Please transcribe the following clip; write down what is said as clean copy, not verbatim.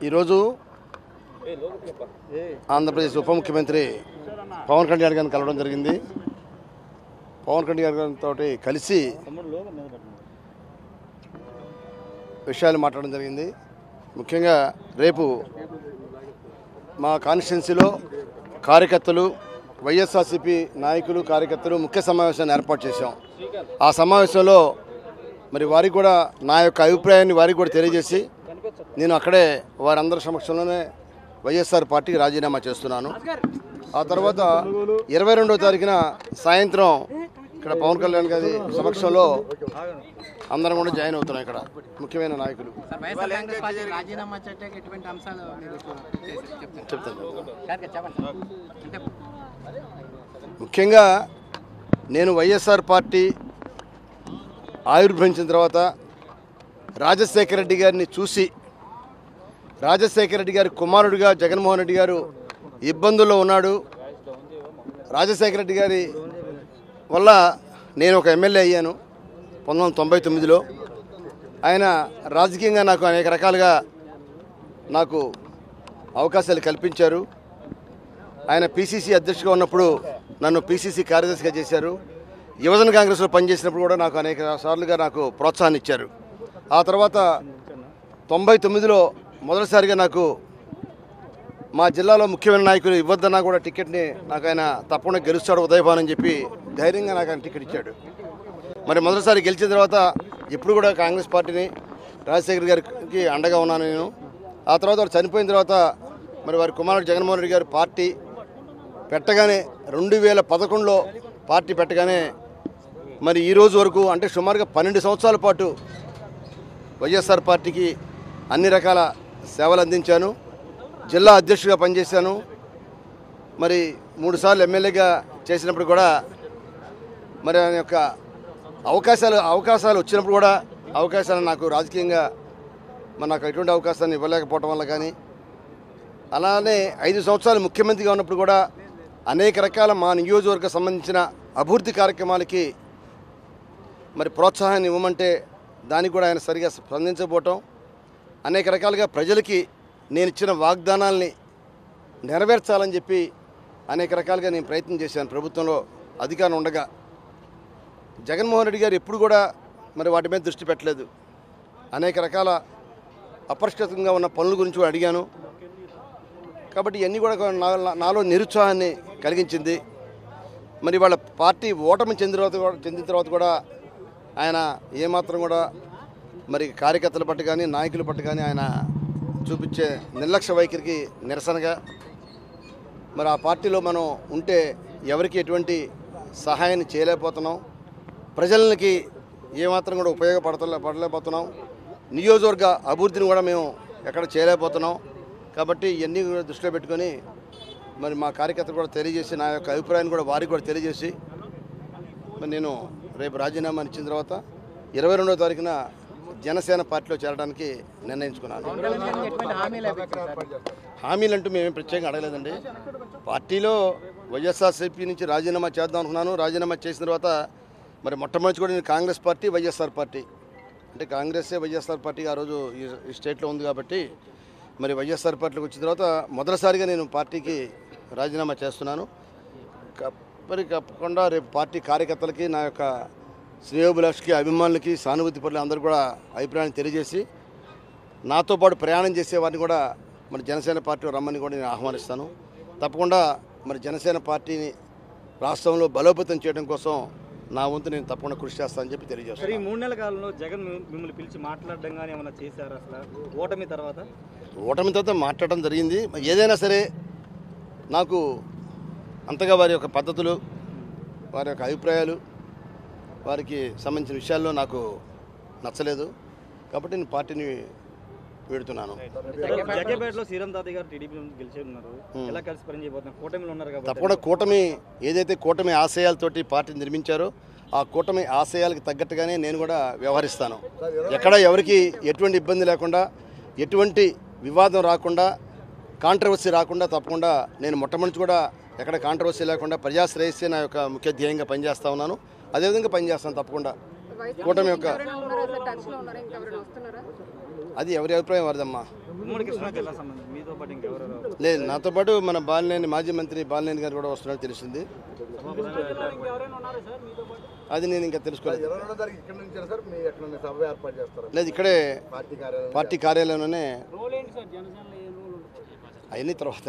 ఈరోజు ఆంధ్రప్రదేశ్ ఉప ముఖ్యమంత్రి పవన్ కళ్యాణ్ గారిని కలవడం జరిగింది. పవన్ కళ్యాణ్ గారితో కలిసి విషయాలు మాట్లాడడం జరిగింది. ముఖ్యంగా రేపు మా కాన్స్టిట్యున్సీలో కార్యకర్తలు, వైఎస్ఆర్సీపీ నాయకులు, కార్యకర్తలు ముఖ్య సమావేశాన్ని ఏర్పాటు చేశాం. ఆ సమావేశంలో మరి వారికి కూడా నా యొక్క అభిప్రాయాన్ని వారికి కూడా తెలియజేసి నేను అక్కడే వారందరి సమక్షంలోనే వైఎస్ఆర్ పార్టీకి రాజీనామా చేస్తున్నాను. ఆ తర్వాత 22వ తారీఖున సాయంత్రం ఇక్కడ పవన్ కళ్యాణ్ గారి సమక్షంలో అందరం కూడా జాయిన్ అవుతున్నాం. ఇక్కడ ముఖ్యమైన నాయకులు ముఖ్యంగా నేను వైఎస్ఆర్ పార్టీ ఆవిర్భవించిన తర్వాత రాజశేఖర రెడ్డి గారిని చూసి, రాజశేఖర రెడ్డి గారి కుమారుడిగా జగన్మోహన్ రెడ్డి గారు ఇబ్బందుల్లో ఉన్నాడు. రాజశేఖర రెడ్డి గారి వల్ల నేను ఒక ఎమ్మెల్యే అయ్యాను 1999లో. ఆయన రాజకీయంగా నాకు అనేక రకాలుగా నాకు అవకాశాలు కల్పించారు. ఆయన పిసిసి అధ్యక్షుడిగా ఉన్నప్పుడు నన్ను పిసిసి కార్యదర్శిగా చేశారు. యువజన కాంగ్రెస్లో పనిచేసినప్పుడు కూడా నాకు అనేక సార్లుగా నాకు ప్రోత్సాహాన్ని ఇచ్చారు. ఆ తర్వాత 99లో మొదటిసారిగా నాకు మా జిల్లాలో ముఖ్యమైన నాయకులు ఇవ్వద్దన్నా కూడా టికెట్ని నాకు ఆయన తప్పకుండా గెలుస్తాడు ఉదయభాన్ అని చెప్పి ధైర్యంగా నాకు ఆయన టికెట్ ఇచ్చాడు. మరి మొదటిసారి గెలిచిన తర్వాత ఎప్పుడు కూడా కాంగ్రెస్ పార్టీని, రాజశేఖర్ గారికి అండగా ఉన్నాను నేను. ఆ తర్వాత వారు చనిపోయిన తర్వాత మరి వారి కుమారుడు జగన్మోహన్ రెడ్డి గారు పార్టీ పెట్టగానే 2011లో పార్టీ పెట్టగానే మరి ఈ రోజు వరకు అంటే సుమారుగా 12 సంవత్సరాల పాటు వైఎస్ఆర్ పార్టీకి అన్ని రకాల సేవలు అందించాను. జిల్లా అధ్యక్షుడిగా పనిచేశాను. మరి 3 సార్లు ఎమ్మెల్యేగా చేసినప్పుడు కూడా మరి ఆయన యొక్క అవకాశాలు వచ్చినప్పుడు కూడా అవకాశాలను నాకు రాజకీయంగా మరి నాకు ఎటువంటి అవకాశాన్ని ఇవ్వలేకపోవటం వల్ల కానీ, అలానే 5 సంవత్సరాలు ముఖ్యమంత్రిగా ఉన్నప్పుడు కూడా అనేక రకాల మా నియోజకవర్గ సంబంధించిన అభివృద్ధి కార్యక్రమాలకి మరి ప్రోత్సాహాన్ని ఇవ్వమంటే దానికి కూడా ఆయన సరిగా స్పందించకపోవటం, అనేక రకాలుగా ప్రజలకి నేను ఇచ్చిన వాగ్దానాల్ని నెరవేర్చాలని చెప్పి అనేక రకాలుగా నేను ప్రయత్నం చేశాను. ప్రభుత్వంలో అధికారం ఉండగా జగన్మోహన్ రెడ్డి గారు ఎప్పుడు కూడా మరి వాటి మీద దృష్టి పెట్టలేదు. అనేక రకాల అపరిష్కృతంగా ఉన్న పనుల గురించి కూడా అడిగాను. కాబట్టి ఇవన్నీ కూడా నాలో నిరుత్సాహాన్ని కలిగించింది. మరి వాళ్ళ పార్టీ ఓటమి చెందిన తర్వాత కూడా ఆయన ఏమాత్రం కూడా మరి కార్యకర్తల పట్ల కానీ, నాయకుల పట్ల కానీ ఆయన చూపించే నిర్లక్ష్య వైఖరికి నిరసనగా మరి ఆ పార్టీలో మనం ఉంటే ఎవరికి ఎటువంటి సహాయాన్ని చేయలేకపోతున్నాం, ప్రజలకి ఏమాత్రం కూడా పడలేకపోతున్నాం, నియోజకవర్గ అభివృద్ధిని కూడా మేము ఎక్కడ చేయలేకపోతున్నాం. కాబట్టి ఇవన్నీ కూడా దృష్టిలో పెట్టుకొని మరి మా కార్యకర్తలు కూడా తెలియజేసి, నా యొక్క అభిప్రాయాన్ని కూడా వారికి కూడా తెలియజేసి మరి నేను రేపు రాజీనామా ఇచ్చిన తర్వాత 22వ తారీఖున జనసేన పార్టీలో చేరడానికి నిర్ణయించుకున్నాను. హామీలు అంటూ మేము ప్రత్యేకంగా అడగలేదండి. పార్టీలో వైఎస్ఆర్సీపీ నుంచి రాజీనామా చేద్దాం అనుకున్నాను. రాజీనామా చేసిన తర్వాత మరి మొట్టమొదటి కూడా నేను కాంగ్రెస్ పార్టీ, వైఎస్ఆర్ పార్టీ అంటే కాంగ్రెసే వైఎస్ఆర్ పార్టీ ఆ రోజు ఈ స్టేట్లో ఉంది కాబట్టి మరి వైఎస్ఆర్ పార్టీలోకి వచ్చిన తర్వాత మొదటిసారిగా నేను పార్టీకి రాజీనామా చేస్తున్నాను. మరి తప్పకుండా రేపు పార్టీ కార్యకర్తలకి, నా యొక్క శ్రేయోభిలాషికి, అభిమానులకి, సానుభూతి పట్ల అందరూ కూడా అభిప్రాయాన్ని తెలియజేసి నాతో పాటు ప్రయాణం చేసే వారిని కూడా మరి జనసేన పార్టీ రమ్మని కూడా నేను ఆహ్వానిస్తాను. తప్పకుండా మరి జనసేన పార్టీని రాష్ట్రంలో బలోపేతం చేయడం కోసం నా వంతు నేను తప్పకుండా కృషి చేస్తానని చెప్పి తెలియజేస్తాను. ఈ 3 నెలల కాలంలో జగన్ మిమ్మల్ని పిలిచి మాట్లాడడం కానీ ఏమైనా చేశారు? అసలు ఓటమి తర్వాత మాట్లాడడం జరిగింది. ఏదైనా సరే నాకు అంతగా వారి యొక్క పద్ధతులు, వారి యొక్క అభిప్రాయాలు, వారికి సంబంధించిన విషయాల్లో నాకు నచ్చలేదు. కాబట్టి నేను పార్టీని పెడుతున్నాను. జగ్గేపేటలో శ్రీరామ్ తాతయ్య గారు టీడీపీ గెలిచి ఉన్నారు. ఎలా కలిసి పని చేయబోతున్నారు? కూటమిలో ఉన్నారు కాబట్టి తప్పకుండా కూటమి ఏదైతే కూటమి ఆశయాలతోటి పార్టీ నిర్మించారో ఆ కూటమి ఆశయాలకు తగ్గట్టుగానే నేను కూడా వ్యవహరిస్తాను. ఎక్కడ ఎవరికి ఎటువంటి ఇబ్బంది లేకుండా, ఎటువంటి వివాదం రాకుండా, కాంట్రవర్సీ రాకుండా తప్పకుండా నేను మొట్టమొదటి కూడా ఎక్కడ కాంట్రవర్సీ లేకుండా ప్రజాశ్రేయస్సే నా యొక్క ముఖ్య ధ్యేయంగా పనిచేస్తూ ఉన్నాను. అదేవిధంగా పనిచేస్తాను తప్పకుండా. కూటమి యొక్క అది ఎవరి అభిప్రాయం వారిదమ్మా. ఉమ్మడి కృష్ణా జిల్లా సంబంధించి మీతో పాటు ఇంకెవరు లేదు, నాతో పాటు మన బాలినేని మాజీ మంత్రి బాలినేని గారు కూడా వస్తున్నట్టు తెలిసింది. అది నేను ఇంకా తెలుసుకోలేదు. లేదు, ఇక్కడే పార్టీ కార్యాలయంలోనే అవన్నీ తర్వాత